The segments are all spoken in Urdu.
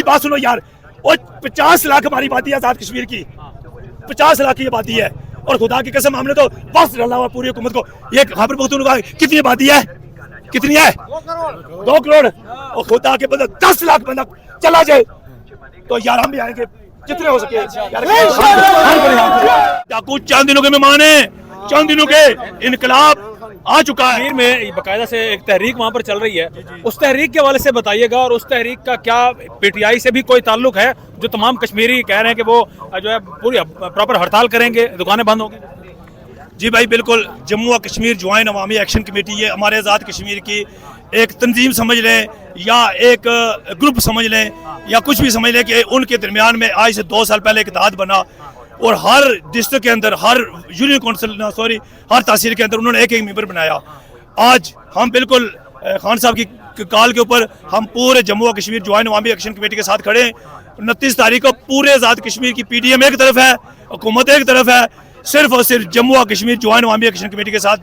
بات سنو یار, اور 50 لاکھ ہماری آبادی ہے آزاد کشمیر کی, 50 لاکھ کی آبادی ہے, اور خدا کی قسم ہم نے تو بس ڈالا ہوا پوری حکومت کو. یہ خبر پختونخوا کتنی آبادی ہے, کتنی ہے, 2 کروڑ, اور خدا کے بندہ 10 لاکھ بندہ چلا جائے تو یار ہم بھی آئیں گے جتنے ہو سکے. کچھ چند دنوں کے مہمان ہیں, چند دنوں کے انقلاب آ چکا ہے. میں باقاعدہ سے ایک تحریک وہاں پر چل رہی ہے, اس تحریک کے حوالے سے بتائیے گا, اور اس تحریک کا کیا پی ٹی آئی سے بھی کوئی تعلق ہے, جو تمام کشمیری کہہ رہے ہیں کہ وہ جو ہے پوری پراپر ہڑتال کریں گے, دکانیں بند ہوں گی. جی بھائی بالکل, جموں و کشمیر جوائنٹ عوامی ایکشن کمیٹی یہ ہمارے آزاد کشمیر کی ایک تنظیم سمجھ لیں یا ایک گروپ سمجھ لیں یا کچھ بھی سمجھ لیں کہ ان کے درمیان میں آج سے 2 سال پہلے ایک اتحاد بنا, اور ہر ڈسٹرکٹ کے اندر, ہر یونین کونسل ہر تحصیل کے اندر انہوں نے ایک ایک ممبر بنایا. آج ہم بالکل خان صاحب کی کال کے اوپر ہم پورے جموں و کشمیر جوائنٹ عوامی ایکشن کمیٹی کے ساتھ کھڑے ہیں. 29 تاریخ کو پورے آزاد کشمیر کی پی ڈی ایم ایک طرف ہے, حکومت ایک طرف ہے, صرف اور صرف جموں و کشمیر جوائنٹ عوامی ایکشن کمیٹی کے ساتھ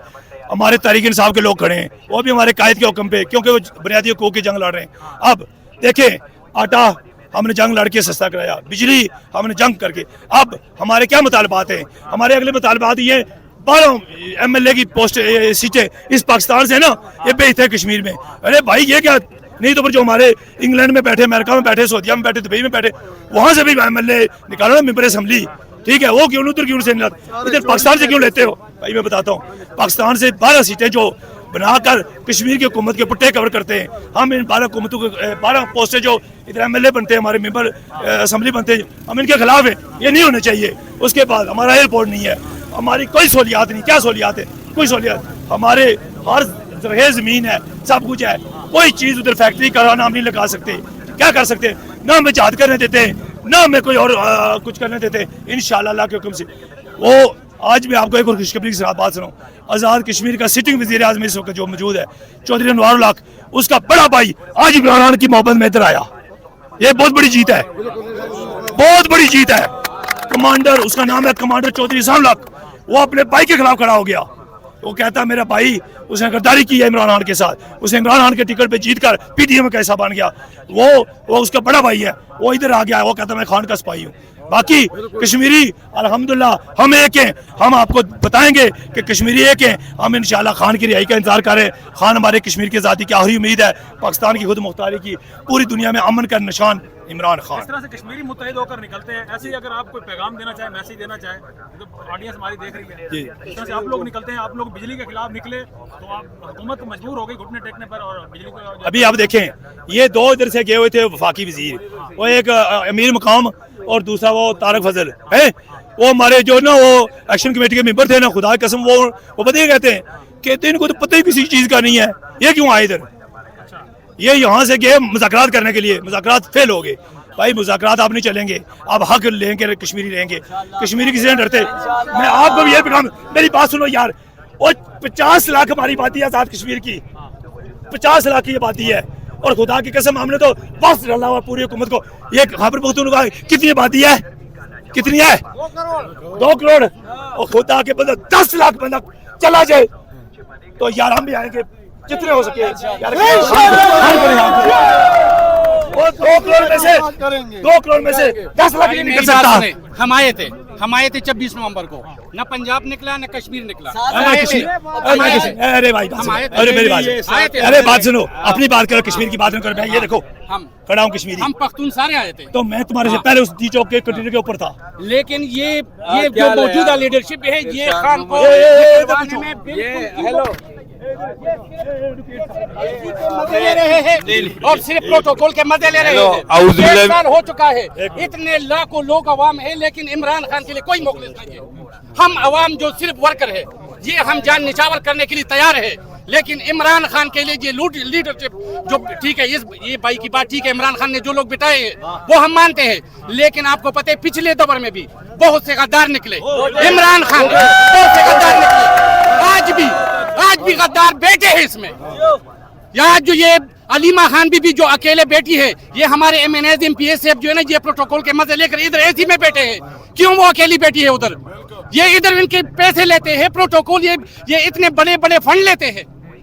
ہمارے تحریک انصاف کے لوگ کھڑے ہیں, وہ بھی ہمارے قائد کے حکم پہ, کیونکہ وہ بنیادی حقوق کی جنگ لڑ رہے ہیں. اب دیکھیں, آٹا ہم نے جنگ لڑ کے سستا کرایا, بجلی ہم نے جنگ کر کے, اب ہمارے کیا مطالبات ہیں؟ ہمارے اگلے مطالبات یہ 12 ایم ایل اے کی پوسٹ سیٹیں اس پاکستان سے نا یہ بھیجتے ہیں کشمیر میں. ارے بھائی یہ کیا, نہیں تو پھر جو ہمارے انگلینڈ میں بیٹھے, امریکہ میں بیٹھے, سعودیہ میں بیٹھے, دبئی میں بیٹھے, وہاں سے بھی ایم ایل اے نکالو نا, ممبر اسمبلی, ٹھیک ہے, وہ کیوں ادھر کیوں سے نہیں لاتے, ادھر پاکستان سے کیوں لیتے ہو؟ بھائی میں بتاتا ہوں, پاکستان سے 12 سیٹیں جو بنا کر کشمیر کی حکومت کے پٹے کور کرتے ہیں, ہم ان 12 حکومتوں کے 12 پوسٹیں جو ادھر ایم ایل اے بنتے ہیں, ہمارے ممبر اسمبلی بنتے ہیں, ہم ان کے خلاف ہیں, یہ نہیں ہونے چاہیے. اس کے بعد ہمارا ایئرپورٹ نہیں ہے, ہماری کوئی سہولیات نہیں. کیا سہولیات ہے؟ کوئی سہولیات, ہمارے ہر جگہ زمین ہے, سب کچھ ہے, کوئی چیز ادھر فیکٹری کا نام نہیں لگا سکتے. کیا کر سکتے ہیں؟ نہ ہمیں جہاد کرنے دیتے ہیں, نہ ہمیں کوئی اور کچھ کرنے دیتے. انشاءاللہ اللہ کے حکم سے. وہ آج میں آپ کو ایک اور خوشخبری کے ساتھ بات سناؤں, آزاد کشمیر کا سٹنگ وزیر اعظم اس وقت جو موجود ہے چودھری انوار الحق, اس کا بڑا بھائی آج عمران خان کی محبت میں ادھر آیا. یہ بہت بڑی جیت ہے, بہت بڑی جیت ہے. کمانڈر, اس کا نام ہے کمانڈر چودھری اسام الحق, وہ اپنے بھائی کے خلاف کھڑا ہو گیا. وہ کہتا ہے میرا بھائی اس نے غداری کی ہے عمران خان کے ساتھ, اس نے عمران خان کے ٹکٹ پہ جیت کر پی ٹی ایم کا حصہ بن گیا. وہ اس کا بڑا بھائی ہے, وہ ادھر آ گیا, وہ کہتا ہے میں خان کا سپاہی ہوں. باقی کشمیری الحمدللہ ہم ایک ہیں, ہم آپ کو بتائیں گے کہ کشمیری ایک ہیں. ہم انشاءاللہ خان کی رہائی کا انتظار کر رہے ہیں. خان ہمارے کشمیر کی آزادی کی آخری امید ہے, پاکستان کی خود مختاری کی, پوری دنیا میں امن کا نشان عمران خان. اس طرح سے کشمیری متحد ہو کر نکلتے ہیں, ایسے ہی اگر آپ کوئی پیغام دینا چاہیں, میسیج دینا چاہیں, تو آڈینس ہماری دیکھ رہی ہے, جی, اس طرح سے آپ لوگ نکلتے ہیں, آپ لوگ بجلی کے خلاف نکلے تو آپ حکومت مجبور ہو گئی گھٹنے ٹیکنے پر, اور بجلی کو ابھی آپ دیکھیں یہ 2 ادھر سے گئے ہوئے تھے وفاقی وزیر, وہ ایک امیر مقام اور دوسرا وہ طارق فضل ہے, وہ ہمارے جو نا وہ ایکشن کمیٹی کے ممبر تھے نا, خدا کی قسم وہ پتہ ہی کہتے ہیں کہ ان کو تو پتہ ہی کسی چیز کا نہیں ہے, یہ کیوں آئے ادھر. یہ یہاں سے گئے مذاکرات کرنے کے لیے, مذاکرات فیل ہو گئے. بھائی مذاکرات آپ نہیں چلیں گے, آپ حق لیں گے, کشمیری لیں گے, کشمیری کسی سے ڈرتے. میں آپ کو بھی یہ پیغام, میری بات سنو یار, اور 50 لاکھ ہماری آبادی ہے آزاد کشمیر کی, 50 لاکھ کی آبادی ہے, اور خدا کی قسم ہم نے تو بس ڈالا ہوا پوری حکومت کو. یہ خبر پختونخوا کتنی آبادی ہے, کتنی ہے, 2 کروڑ, اور خدا کے بندہ 10 لاکھ بندہ چلا جائے تو یار ہم بھی آئیں گے جتنے ہو سکے. 2 کروڑ میں سے 10 لاکھ نہیں نکل سکتا. ہم آئے تھے 26 نومبر کو, نہ پنجاب نکلا نہ کشمیر نکلا. ارے بھائی ارے بات سنو, اپنی بات کرو, کشمیر کی بات نہ کرو. یہ دیکھو ہم کھڑا ہوں کشمیری, ہم پختون سارے آئے تھے. تو میں تمہارے سے پہلے اس ڈی چوک کے کنٹینر کے اوپر تھا, لیکن یہ جو موجودہ لیڈرشپ ہے یہ خان کو اور صرف پروٹوکول کے مزے لے رہے ہیں. 1 سال ہو چکا ہے, اتنے لاکھوں لوگ عوام ہیں, لیکن عمران خان کے لیے کوئی مخلص نہیں ہے. ہم عوام جو صرف ورکر ہے, یہ ہم جان نچھاور کرنے کے لیے تیار ہے, لیکن عمران خان کے لیے یہ لیڈرشپ جو ٹھیک ہے, یہ بھائی کی بات ٹھیک ہے, عمران خان نے جو لوگ بٹائے ہیں وہ ہم مانتے ہیں, لیکن آپ کو پتہ ہے پچھلے دور میں بھی بہت سے غدار نکلے. عمران خان بہت سے غدار نکلے, آج بھی غدار بیٹے ہیں اس میں. یہاں جو یہ علیمہ خان بھی جو اکیلے بیٹی ہے, یہ ہمارے M N A's M P S سے جو ہے نا یہ پروٹوکول کے مزے لے کر ادھر اے سی میں بیٹھے ہیں. کیوں وہ اکیلی بیٹی ہے ادھر؟ یہ ادھر ان کے پیسے لیتے ہیں پروٹوکول, یہ اتنے بڑے بڑے فنڈ لیتے ہیں.